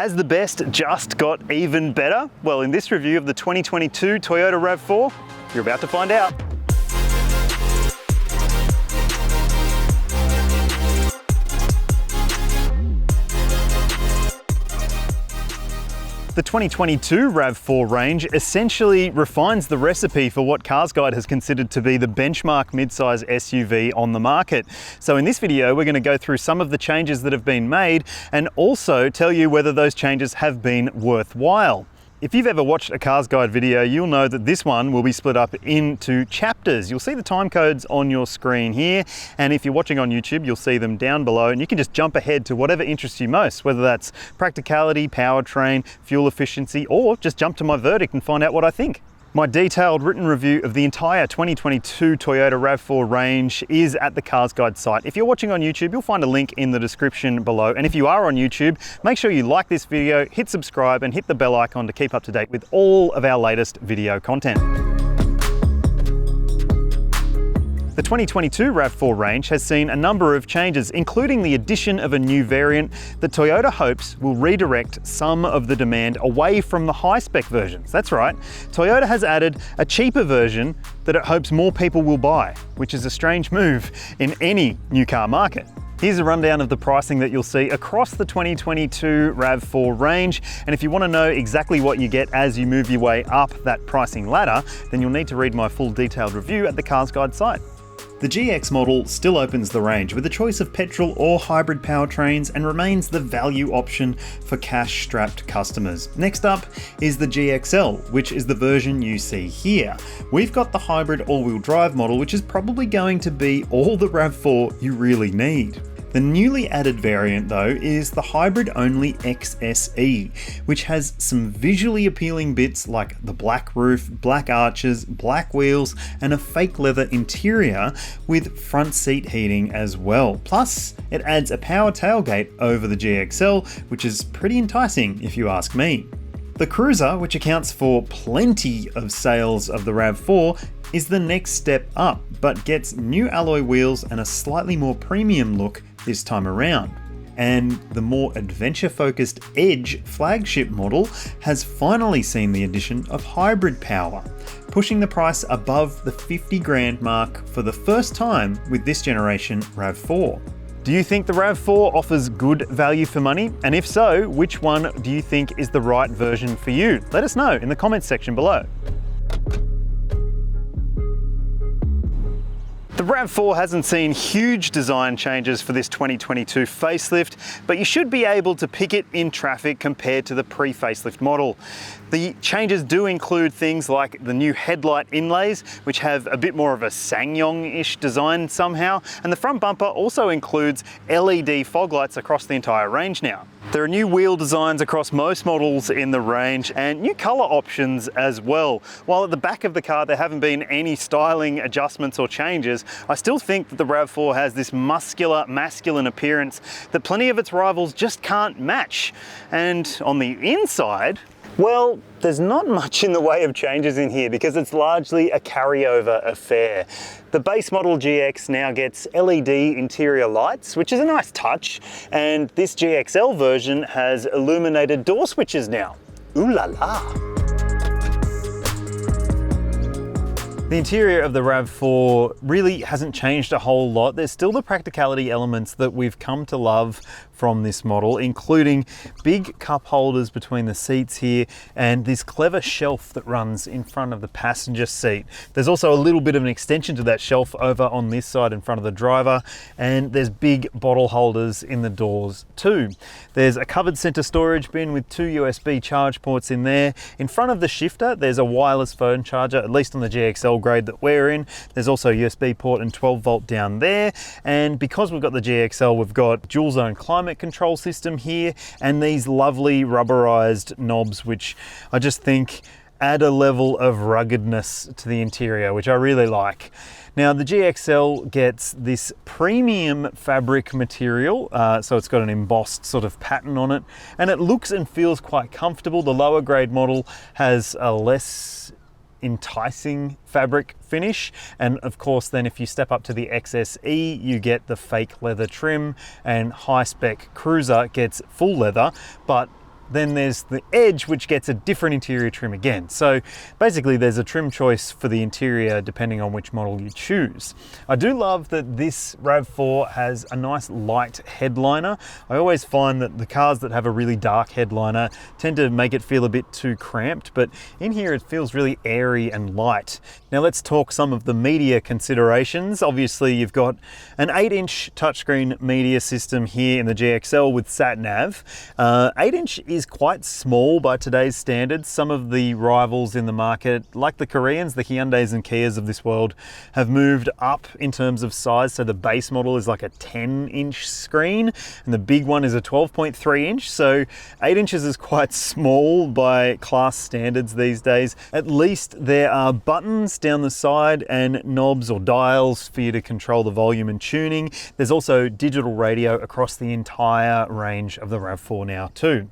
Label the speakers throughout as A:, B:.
A: Has the best just got even better? Well, in this review of the 2022 Toyota RAV4, you're about to find out. The 2022 RAV4 range essentially refines the recipe for what CarsGuide has considered to be the benchmark mid-size SUV on the market. So in this video, we're going to go through some of the changes that have been made and also tell you whether those changes have been worthwhile. If you've ever watched a CarsGuide video, you'll know that this one will be split up into chapters. You'll see the time codes on your screen here, and if you're watching on YouTube, you'll see them down below, and you can just jump ahead to whatever interests you most, whether that's practicality, powertrain, fuel efficiency, or just jump to my verdict and find out what I think. My detailed written review of the entire 2022 Toyota RAV4 range is at the CarsGuide site. If you're watching on YouTube, you'll find a link in the description below. And if you are on YouTube, make sure you like this video, hit subscribe, and hit the bell icon to keep up to date with all of our latest video content. The 2022 RAV4 range has seen a number of changes, including the addition of a new variant that Toyota hopes will redirect some of the demand away from the high-spec versions. That's right, Toyota has added a cheaper version that it hopes more people will buy, which is a strange move in any new car market. Here's a rundown of the pricing that you'll see across the 2022 RAV4 range. And if you want to know exactly what you get as you move your way up that pricing ladder, then you'll need to read my full detailed review at the CarsGuide site. The GX model still opens the range with a choice of petrol or hybrid powertrains and remains the value option for cash-strapped customers. Next up is the GXL, which is the version you see here. We've got the hybrid all-wheel drive model, which is probably going to be all the RAV4 you really need. The newly added variant though is the hybrid-only XSE, which has some visually appealing bits like the black roof, black arches, black wheels, and a fake leather interior with front seat heating as well. Plus, it adds a power tailgate over the GXL, which is pretty enticing if you ask me. The Cruiser, which accounts for plenty of sales of the RAV4, is the next step up, but gets new alloy wheels and a slightly more premium look this time around. And the more adventure-focused Edge flagship model has finally seen the addition of hybrid power, pushing the price above the 50 grand mark for the first time with this generation RAV4. Do you think the RAV4 offers good value for money? And if so, which one do you think is the right version for you? Let us know in the comments section below. The RAV4 hasn't seen huge design changes for this 2022 facelift, but you should be able to pick it in traffic compared to the pre-facelift model. The changes do include things like the new headlight inlays, which have a bit more of a SsangYong-ish design somehow, and the front bumper also includes LED fog lights across the entire range now. There are new wheel designs across most models in the range and new color options as well. While at the back of the car there haven't been any styling adjustments or changes, I still think that the RAV4 has this muscular, masculine appearance that plenty of its rivals just can't match. And on the inside, well, there's not much in the way of changes in here because it's largely a carryover affair. The base model GX now gets LED interior lights, which is a nice touch, and this GXL version has illuminated door switches now. Ooh la la. The interior of the RAV4 really hasn't changed a whole lot. There's still the practicality elements that we've come to love from this model, including big cup holders between the seats here and this clever shelf that runs in front of the passenger seat. There's also a little bit of an extension to that shelf over on this side in front of the driver, and there's big bottle holders in the doors too. There's a covered center storage bin with 2 USB charge ports in there. In front of the shifter, there's a wireless phone charger, at least on the GXL grade that we're in. There's also a USB port and 12 volt down there. And because we've got the GXL, we've got dual zone climate control system here and these lovely rubberized knobs, which I just think add a level of ruggedness to the interior, which I really like. Now the GXL gets this premium fabric material, so it's got an embossed sort of pattern on it, and it looks and feels quite comfortable. The lower grade model has a less enticing fabric finish, and of course then if you step up to the XSE you get the fake leather trim, and high spec Cruiser gets full leather, but then there's the Edge, which gets a different interior trim again. So basically there's a trim choice for the interior depending on which model you choose. I do love that this RAV4 has a nice light headliner. I always find that the cars that have a really dark headliner tend to make it feel a bit too cramped, but in here it feels really airy and light. Now let's talk some of the media considerations. Obviously you've got an 8-inch touchscreen media system here in the GXL with sat-nav. 8-inch is quite small by today's standards. Some of the rivals in the market, like the Koreans, the Hyundais and Kias of this world, have moved up in terms of size. So the base model is like a 10-inch screen and the big one is a 12.3 inch. So 8 inches is quite small by class standards these days. At least there are buttons down the side and knobs or dials for you to control the volume and tuning. There's also digital radio across the entire range of the RAV4 now too.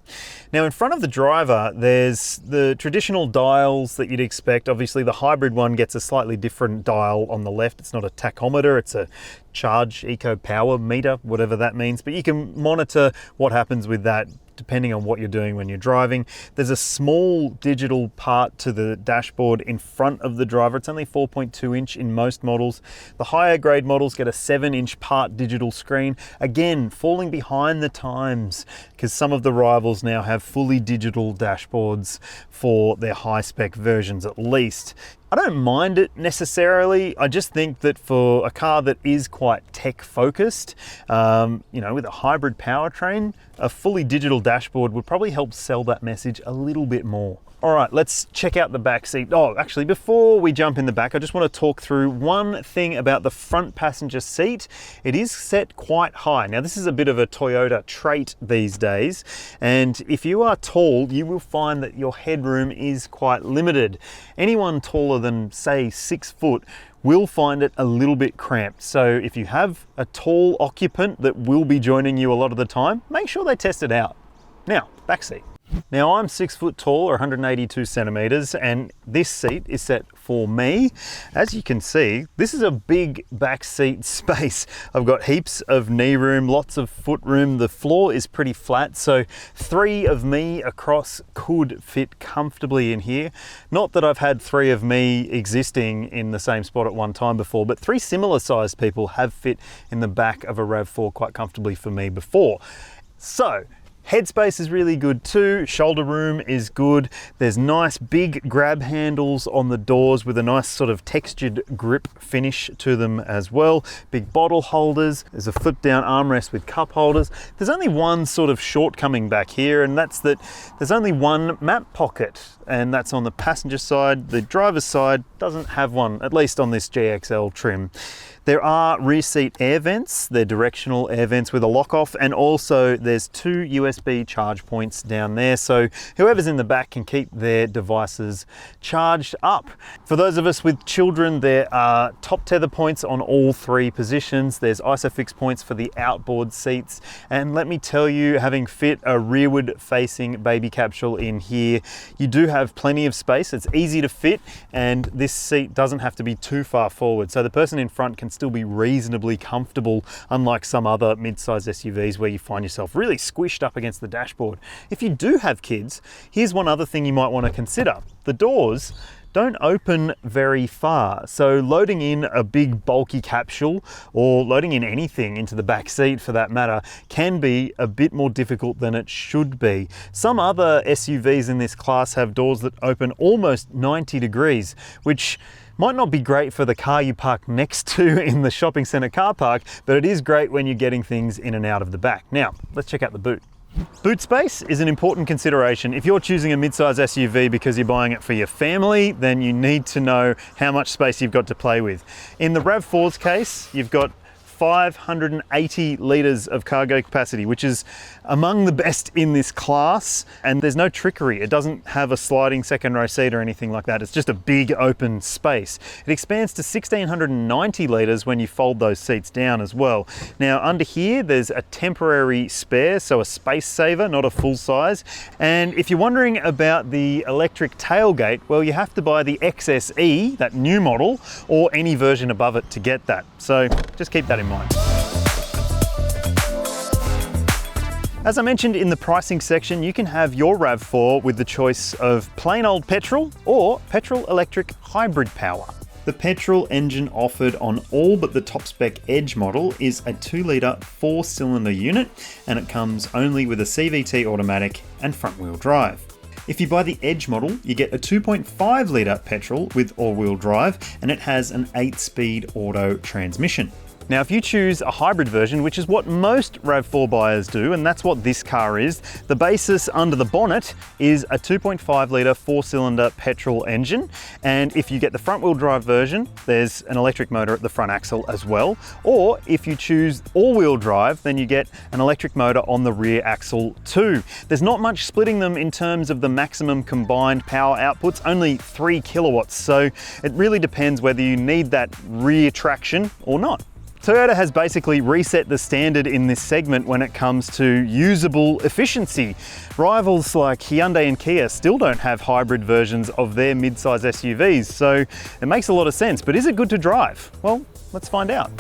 A: Now in front of the driver, there's the traditional dials that you'd expect. Obviously the hybrid one gets a slightly different dial on the left. It's not a tachometer, it's a charge eco power meter, whatever that means, but you can monitor what happens with that depending on what you're doing when you're driving. There's a small digital part to the dashboard in front of the driver. It's only 4.2 inch in most models. The higher grade models get a 7-inch part digital screen. Again, falling behind the times because some of the rivals now have fully digital dashboards for their high spec versions at least. I don't mind it necessarily. I just think that for a car that is quite tech focused, you know, with a hybrid powertrain, a fully digital dashboard would probably help sell that message a little bit more. All right, let's check out the back seat. Oh, actually, before we jump in the back, I just want to talk through one thing about the front passenger seat. It is set quite high. Now, this is a bit of a Toyota trait these days, and if you are tall, you will find that your headroom is quite limited. Anyone taller than, say, 6 foot will find it a little bit cramped. So if you have a tall occupant that will be joining you a lot of the time, make sure they test it out. Now, back seat. Now I'm 6 foot tall or 182 centimeters and this seat is set for me. As you can see, this is a big back seat space. I've got heaps of knee room, lots of foot room. The floor is pretty flat, so 3 of me across could fit comfortably in here. Not that I've had 3 of me existing in the same spot at one time before, but 3 similar sized people have fit in the back of a RAV4 quite comfortably for me before. So, headspace is really good too, shoulder room is good. There's nice big grab handles on the doors with a nice sort of textured grip finish to them as well. Big bottle holders, there's a flip down armrest with cup holders. There's only one sort of shortcoming back here, and that's that there's only one map pocket, and that's on the passenger side. The driver's side doesn't have one, at least on this GXL trim. There are rear seat air vents, they're directional air vents with a lock off, and also there's 2 USB charge points down there, so whoever's in the back can keep their devices charged up. For those of us with children, there are top tether points on all 3 positions. There's ISOFIX points for the outboard seats, and let me tell you, having fit a rearward facing baby capsule in here, you do have plenty of space. It's easy to fit, and this seat doesn't have to be too far forward, so the person in front can still be reasonably comfortable, unlike some other mid-size SUVs where you find yourself really squished up against the dashboard. If you do have kids, here's one other thing you might want to consider. The doors don't open very far, so loading in a big bulky capsule or loading in anything into the back seat for that matter can be a bit more difficult than it should be. Some other SUVs in this class have doors that open almost 90 degrees, which might not be great for the car you park next to in the shopping center car park, but it is great when you're getting things in and out of the back. Now, let's check out the boot. Boot space is an important consideration. If you're choosing a mid-size SUV because you're buying it for your family, then you need to know how much space you've got to play with. In the RAV4's case, you've got 580 litres of cargo capacity, which is among the best in this class, and there's no trickery. It doesn't have a sliding second row seat or anything like that. It's just a big open space. It expands to 1690 litres when you fold those seats down as well. Now under here there's a temporary spare, so a space saver, not a full size. And if you're wondering about the electric tailgate, well, you have to buy the XSE, that new model, or any version above it to get that. So just keep that in mind. As I mentioned in the pricing section, you can have your RAV4 with the choice of plain old petrol or petrol-electric hybrid power. The petrol engine offered on all but the top-spec Edge model is a 2-litre 4-cylinder unit, and it comes only with a CVT automatic and front-wheel drive. If you buy the Edge model, you get a 2.5-litre petrol with all-wheel drive, and it has an 8-speed auto transmission. Now, if you choose a hybrid version, which is what most RAV4 buyers do, and that's what this car is, the basis under the bonnet is a 2.5-litre 4-cylinder petrol engine. And if you get the front-wheel drive version, there's an electric motor at the front axle as well. Or if you choose all-wheel drive, then you get an electric motor on the rear axle too. There's not much splitting them in terms of the maximum combined power outputs, only 3 kilowatts. So it really depends whether you need that rear traction or not. Toyota has basically reset the standard in this segment when it comes to usable efficiency. Rivals like Hyundai and Kia still don't have hybrid versions of their mid-size SUVs, so it makes a lot of sense. But is it good to drive? Well, let's find out.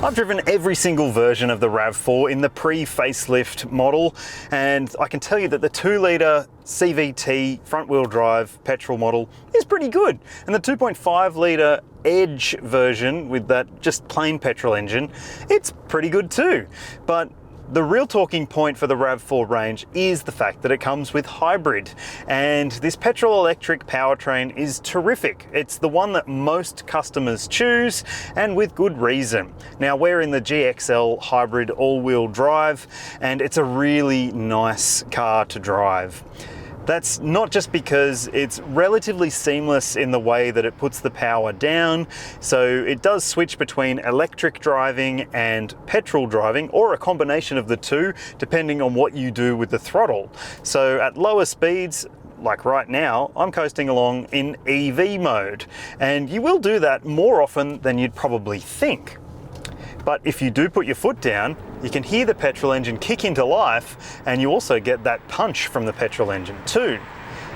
A: I've driven every single version of the RAV4 in the pre-facelift model, and I can tell you that the 2-litre CVT front-wheel drive petrol model is pretty good. And the 2.5-litre Edge version with that just plain petrol engine, it's pretty good too. But the real talking point for the RAV4 range is the fact that it comes with hybrid, and this petrol-electric powertrain is terrific. It's the one that most customers choose, and with good reason. Now, we're in the GXL hybrid all-wheel drive, and it's a really nice car to drive. That's not just because it's relatively seamless in the way that it puts the power down, so it does switch between electric driving and petrol driving, or a combination of the two, depending on what you do with the throttle. So at lower speeds, like right now, I'm coasting along in EV mode, and you will do that more often than you'd probably think. But if you do put your foot down, you can hear the petrol engine kick into life, and you also get that punch from the petrol engine too.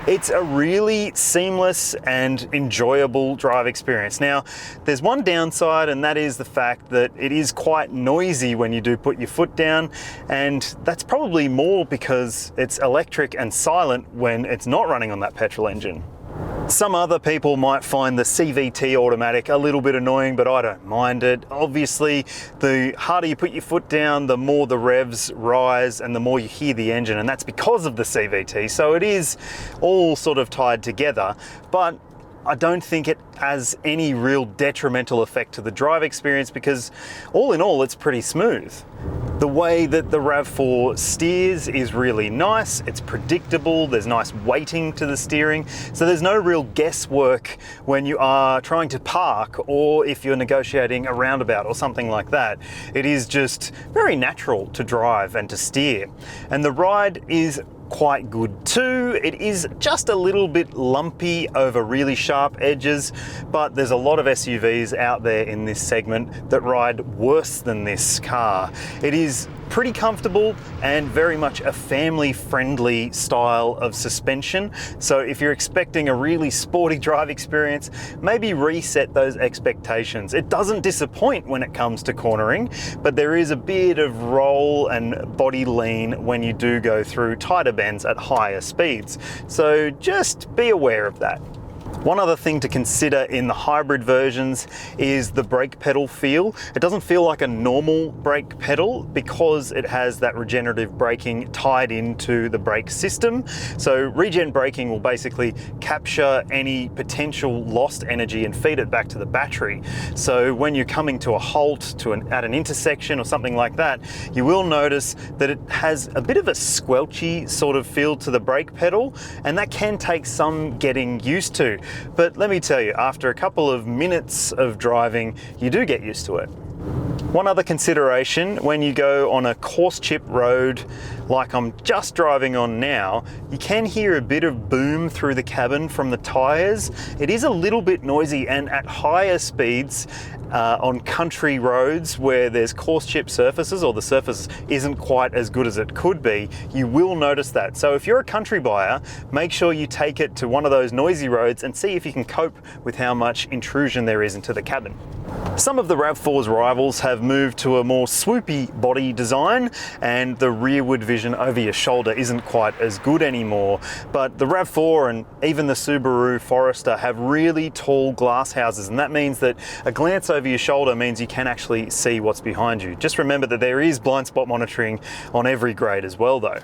A: It's a really seamless and enjoyable drive experience. Now, there's one downside, and that is the fact that it is quite noisy when you do put your foot down, and that's probably more because it's electric and silent when it's not running on that petrol engine. Some other people might find the CVT automatic a little bit annoying, but I don't mind it. Obviously, the harder you put your foot down, the more the revs rise and the more you hear the engine, and that's because of the CVT. So it is all sort of tied together, but I don't think it has any real detrimental effect to the drive experience because all in all, it's pretty smooth. The way that the RAV4 steers is really nice, it's predictable, there's nice weighting to the steering, so there's no real guesswork when you are trying to park or if you're negotiating a roundabout or something like that. It is just very natural to drive and to steer. And the ride is quite good too. It is just a little bit lumpy over really sharp edges, but there's a lot of SUVs out there in this segment that ride worse than this car. It is pretty comfortable and very much a family-friendly style of suspension. So if you're expecting a really sporty drive experience, maybe reset those expectations. It doesn't disappoint when it comes to cornering, but there is a bit of roll and body lean when you do go through tighter bends at higher speeds. So just be aware of that. One other thing to consider in the hybrid versions is the brake pedal feel. It doesn't feel like a normal brake pedal because it has that regenerative braking tied into the brake system. So regen braking will basically capture any potential lost energy and feed it back to the battery. So when you're coming to a halt at an intersection or something like that, you will notice that it has a bit of a squelchy sort of feel to the brake pedal, and that can take some getting used to. But let me tell you, after a couple of minutes of driving, you do get used to it. One other consideration, when you go on a coarse chip road like I'm just driving on now, you can hear a bit of boom through the cabin from the tyres. It is a little bit noisy, and at higher speeds on country roads where there's coarse chip surfaces or the surface isn't quite as good as it could be, you will notice that. So if you're a country buyer, make sure you take it to one of those noisy roads and see if you can cope with how much intrusion there is into the cabin. Some of the RAV4's rivals have moved to a more swoopy body design, and the rearward vision over your shoulder isn't quite as good anymore. But the RAV4 and even the Subaru Forester have really tall glass houses, and that means that a glance over your shoulder means you can actually see what's behind you. Just remember that there is blind spot monitoring on every grade as well though.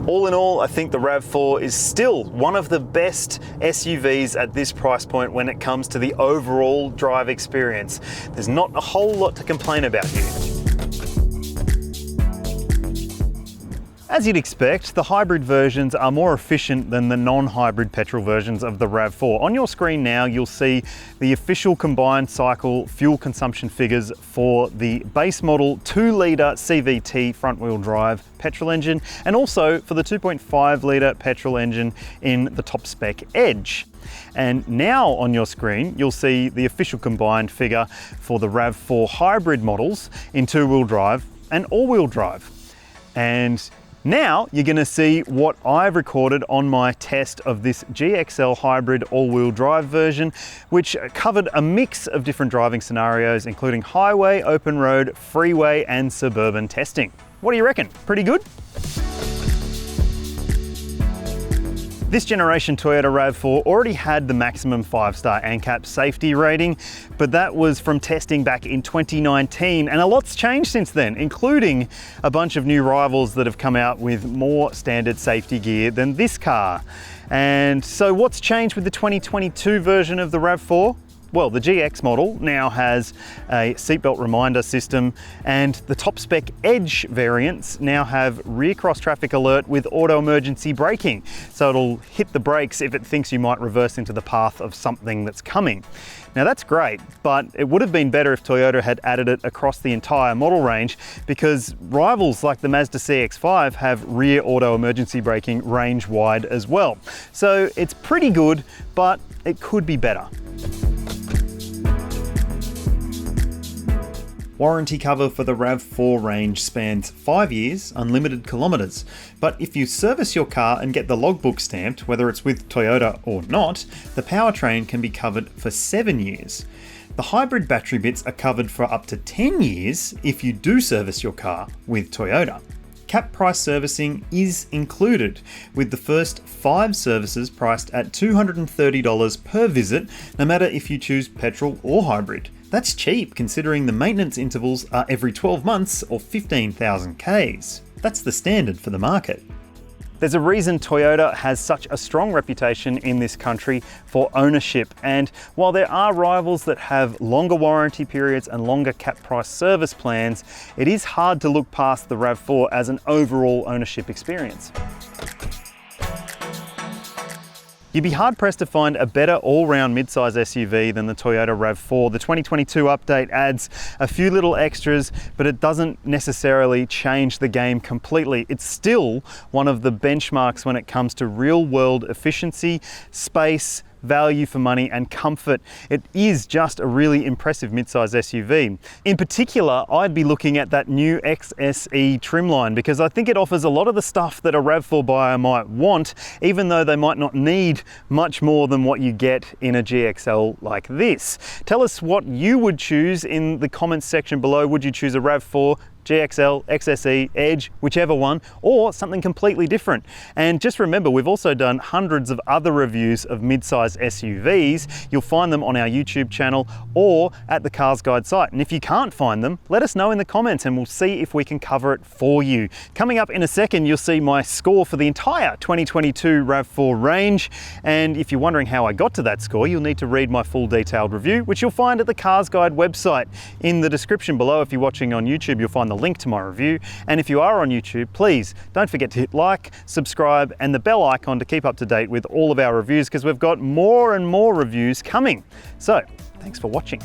A: All in all, I think the RAV4 is still one of the best SUVs at this price point when it comes to the overall drive experience. There's not a whole lot to complain about here. As you'd expect, the hybrid versions are more efficient than the non-hybrid petrol versions of the RAV4. On your screen now, you'll see the official combined cycle fuel consumption figures for the base model 2-litre CVT front-wheel drive petrol engine, and also for the 2.5-litre petrol engine in the top-spec Edge. And now on your screen, you'll see the official combined figure for the RAV4 hybrid models in 2-wheel drive and all-wheel drive. And now you're going to see what I've recorded on my test of this GXL hybrid all-wheel drive version, which covered a mix of different driving scenarios, including highway, open road, freeway, and suburban testing. What do you reckon? Pretty good? This generation Toyota RAV4 already had the maximum 5-star ANCAP safety rating, but that was from testing back in 2019, and a lot's changed since then, including a bunch of new rivals that have come out with more standard safety gear than this car. And so what's changed with the 2022 version of the RAV4? Well, the GX model now has a seatbelt reminder system, and the top-spec Edge variants now have rear cross traffic alert with auto emergency braking. So it'll hit the brakes if it thinks you might reverse into the path of something that's coming. Now that's great, but it would have been better if Toyota had added it across the entire model range, because rivals like the Mazda CX-5 have rear auto emergency braking range wide as well. So it's pretty good, but it could be better. Warranty cover for the RAV4 range spans 5 years, unlimited kilometres. But if you service your car and get the logbook stamped, whether it's with Toyota or not, the powertrain can be covered for 7 years. The hybrid battery bits are covered for up to 10 years if you do service your car with Toyota. Cap price servicing is included, with the first 5 services priced at $230 per visit, no matter if you choose petrol or hybrid. That's cheap considering the maintenance intervals are every 12 months or 15,000 Ks. That's the standard for the market. There's a reason Toyota has such a strong reputation in this country for ownership, and while there are rivals that have longer warranty periods and longer cap price service plans, it is hard to look past the RAV4 as an overall ownership experience. You'd be hard-pressed to find a better all-round midsize SUV than the Toyota RAV4. The 2022 update adds a few little extras, but it doesn't necessarily change the game completely. It's still one of the benchmarks when it comes to real-world efficiency, space, value for money, and comfort. It is just a really impressive midsize SUV. In particular, I'd be looking at that new XSE trim line, because I think it offers a lot of the stuff that a RAV4 buyer might want, even though they might not need much more than what you get in a GXL like this. Tell us what you would choose in the comments section below. Would you choose a RAV4, GXL, XSE, Edge, whichever one, or something completely different? And just remember, we've also done hundreds of other reviews of mid-size SUVs. You'll find them on our YouTube channel or at the CarsGuide site. And if you can't find them, let us know in the comments and we'll see if we can cover it for you. Coming up in a second, you'll see my score for the entire 2022 RAV4 range. And if you're wondering how I got to that score, you'll need to read my full detailed review, which you'll find at the CarsGuide website. In the description below, if you're watching on YouTube, you'll find the link to my review. And if you are on YouTube, please don't forget to hit like, subscribe, and the bell icon to keep up to date with all of our reviews, because we've got more and more reviews coming. So thanks for watching.